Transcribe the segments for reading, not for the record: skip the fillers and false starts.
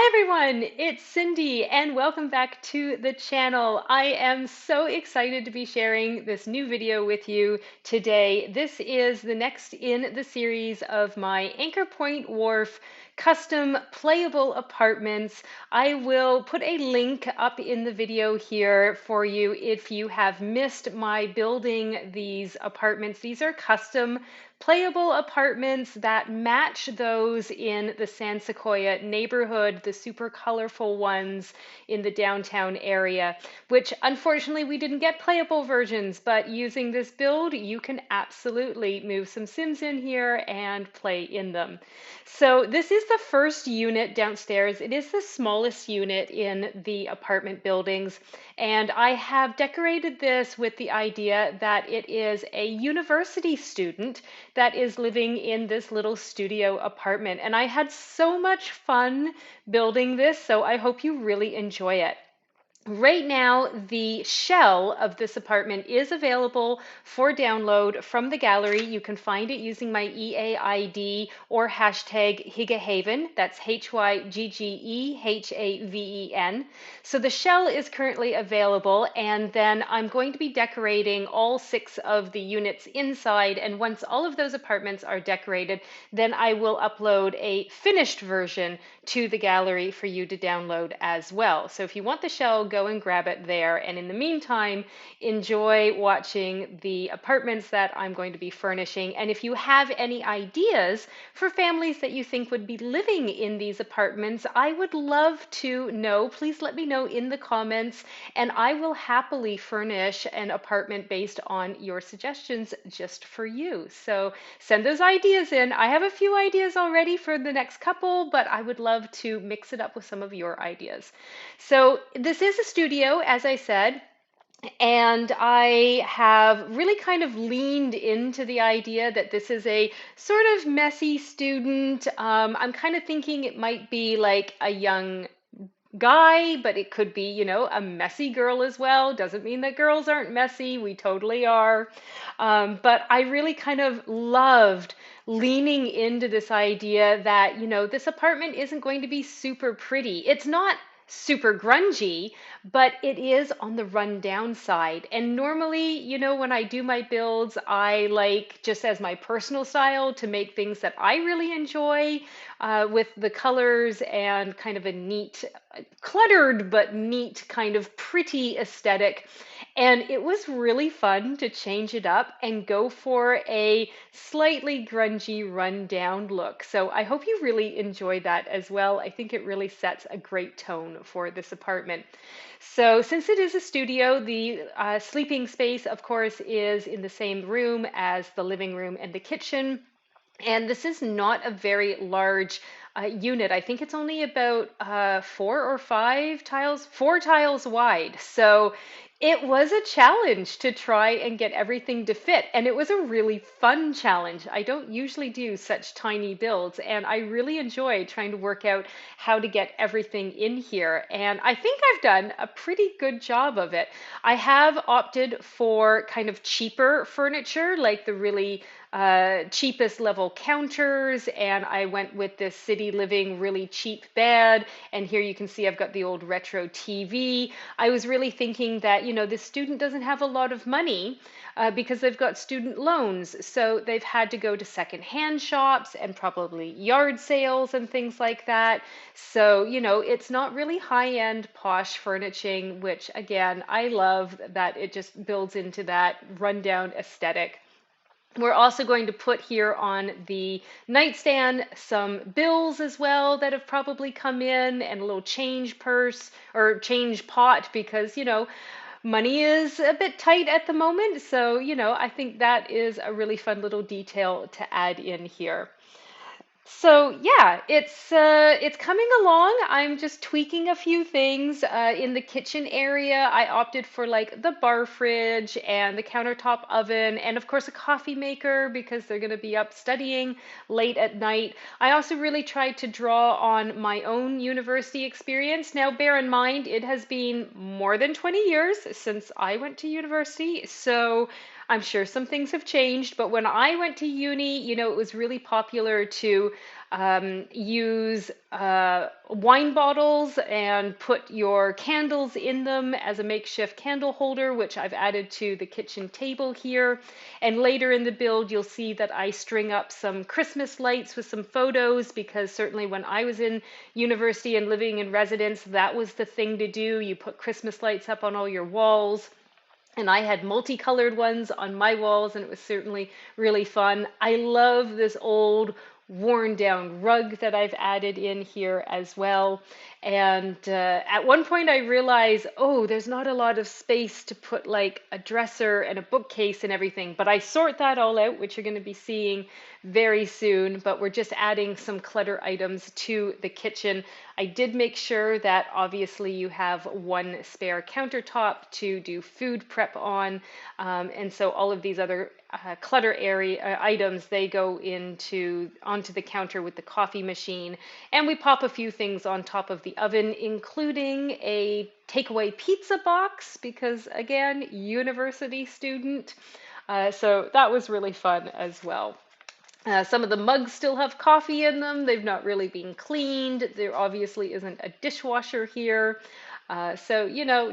Hi everyone, it's Cindy and welcome back to the channel. I am so excited to be sharing this new video with you today. This is the next in the series of my Anchor Point Wharf custom playable apartments. I will put a link up in the video here for you if you have missed my building these apartments. These are custom playable apartments that match those in the San Sequoia neighborhood, the super colorful ones in the downtown area, which unfortunately we didn't get playable versions, but using this build, you can absolutely move some Sims in here and play in them. So this is the first unit downstairs. It is the smallest unit in the apartment buildings, and I have decorated this with the idea that it is a university student that is living in this little studio apartment. And I had so much fun building this, so I hope you really enjoy it. Right now, the shell of this apartment is available for download from the gallery. You can find it using my EAID or hashtag Hyggehaven. That's HYGGEHAVEN. So the shell is currently available, and then I'm going to be decorating all 6 of the units inside. And once all of those apartments are decorated, then I will upload a finished version to the gallery for you to download as well. So if you want the shell, go and grab it there. And in the meantime, enjoy watching the apartments that I'm going to be furnishing. And if you have any ideas for families that you think would be living in these apartments, I would love to know. Please let me know in the comments, and I will happily furnish an apartment based on your suggestions just for you. So send those ideas in. I have a few ideas already for the next couple, but I would love to mix it up with some of your ideas. So this is a studio, as I said, and I have really kind of leaned into the idea that this is a sort of messy student. I'm kind of thinking it might be like a young guy, but it could be, a messy girl as well. Doesn't mean that girls aren't messy. We totally are. But I really kind of loved leaning into this idea that, this apartment isn't going to be super pretty. It's not super grungy, but it is on the rundown side. And normally, when I do my builds, I like, just as my personal style, to make things that I really enjoy with the colors and kind of a neat, cluttered but neat, kind of pretty aesthetic. And it was really fun to change it up and go for a slightly grungy, rundown look. So I hope you really enjoy that as well. I think it really sets a great tone for this apartment. So since it is a studio, the sleeping space, of course, is in the same room as the living room and the kitchen. And this is not a very large unit. I think it's only about 4 tiles wide. So it was a challenge to try and get everything to fit. And it was a really fun challenge. I don't usually do such tiny builds, and I really enjoy trying to work out how to get everything in here. And I think I've done a pretty good job of it. I have opted for kind of cheaper furniture, like the really cheapest level counters, and I went with this City Living really cheap bed. And here you can see I've got the old retro TV. I was really thinking that, this student doesn't have a lot of money because they've got student loans. So they've had to go to secondhand shops and probably yard sales and things like that. So, it's not really high-end posh furnishing, which again, I love that it just builds into that rundown aesthetic. We're also going to put here on the nightstand some bills as well that have probably come in, and a little change purse or change pot because, money is a bit tight at the moment. So, I think that is a really fun little detail to add in here. So yeah, it's coming along. I'm just tweaking a few things in the kitchen area. I opted for like the bar fridge and the countertop oven, and of course a coffee maker because they're going to be up studying late at night. I also really tried to draw on my own university experience. Now, bear in mind, it has been more than 20 years since I went to university, so I'm sure some things have changed, but when I went to uni, it was really popular to use wine bottles and put your candles in them as a makeshift candle holder, which I've added to the kitchen table here. And later in the build, you'll see that I string up some Christmas lights with some photos, because certainly when I was in university and living in residence, that was the thing to do. You put Christmas lights up on all your walls. And I had multicolored ones on my walls, and it was certainly really fun. I love this old worn down rug that I've added in here as well. And at one point I realized, oh, there's not a lot of space to put like a dresser and a bookcase and everything, but I sort that all out, which you're going to be seeing very soon. But we're just adding some clutter items to the kitchen. I did make sure that obviously you have one spare countertop to do food prep on, and so all of these other clutter area items, they go onto the counter with the coffee machine, and we pop a few things on top of the oven, including a takeaway pizza box, because again, university student. So that was really fun as well. Some of the mugs still have coffee in them. They've not really been cleaned. There obviously isn't a dishwasher here. So,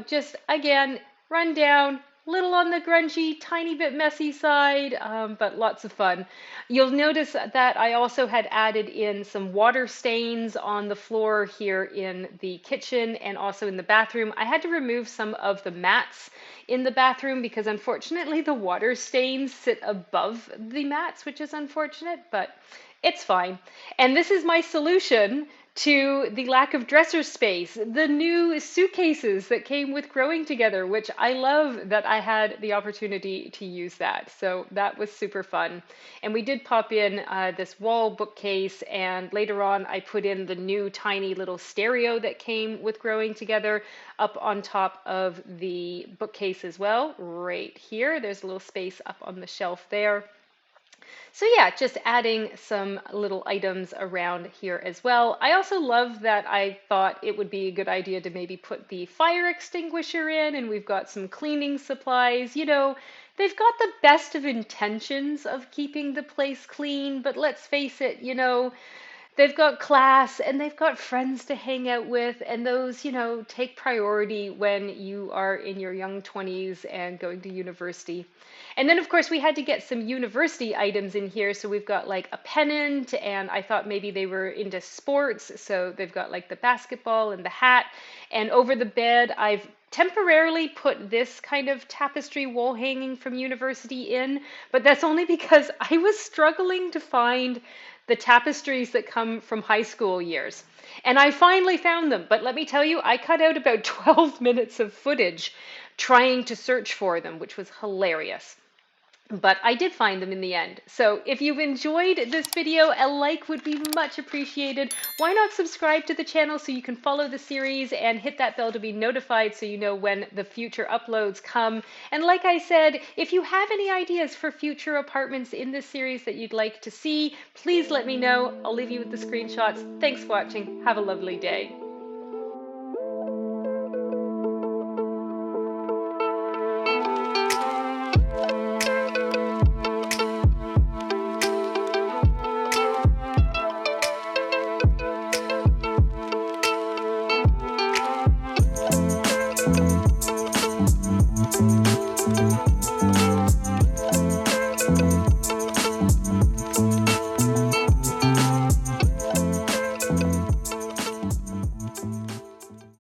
just again, run down, little on the grungy, tiny bit messy side, but lots of fun. You'll notice that I also had added in some water stains on the floor here in the kitchen and also in the bathroom. I had to remove some of the mats in the bathroom because unfortunately the water stains sit above the mats, which is unfortunate, but it's fine. And this is my solution to the lack of dresser space, the new suitcases that came with Growing Together, which I love that I had the opportunity to use that. So that was super fun. And we did pop in this wall bookcase, and later on I put in the new tiny little stereo that came with Growing Together up on top of the bookcase as well, right here. There's a little space up on the shelf there. So yeah, just adding some little items around here as well. I also love that I thought it would be a good idea to maybe put the fire extinguisher in, and we've got some cleaning supplies. They've got the best of intentions of keeping the place clean, but let's face it, they've got class and they've got friends to hang out with, and those, take priority when you are in your young 20s and going to university. And then, of course, we had to get some university items in here. So we've got like a pennant, and I thought maybe they were into sports. So they've got like the basketball and the hat. And over the bed, I've temporarily put this kind of tapestry wall hanging from university in, but that's only because I was struggling to find the tapestries that come from high school years. And I finally found them, but let me tell you, I cut out about 12 minutes of footage trying to search for them, which was hilarious. But I did find them in the end. So if you've enjoyed this video, a like would be much appreciated. Why not subscribe to the channel so you can follow the series and hit that bell to be notified so you know when the future uploads come. And like I said, if you have any ideas for future apartments in this series that you'd like to see, please let me know. I'll leave you with the screenshots. Thanks for watching. Have a lovely day.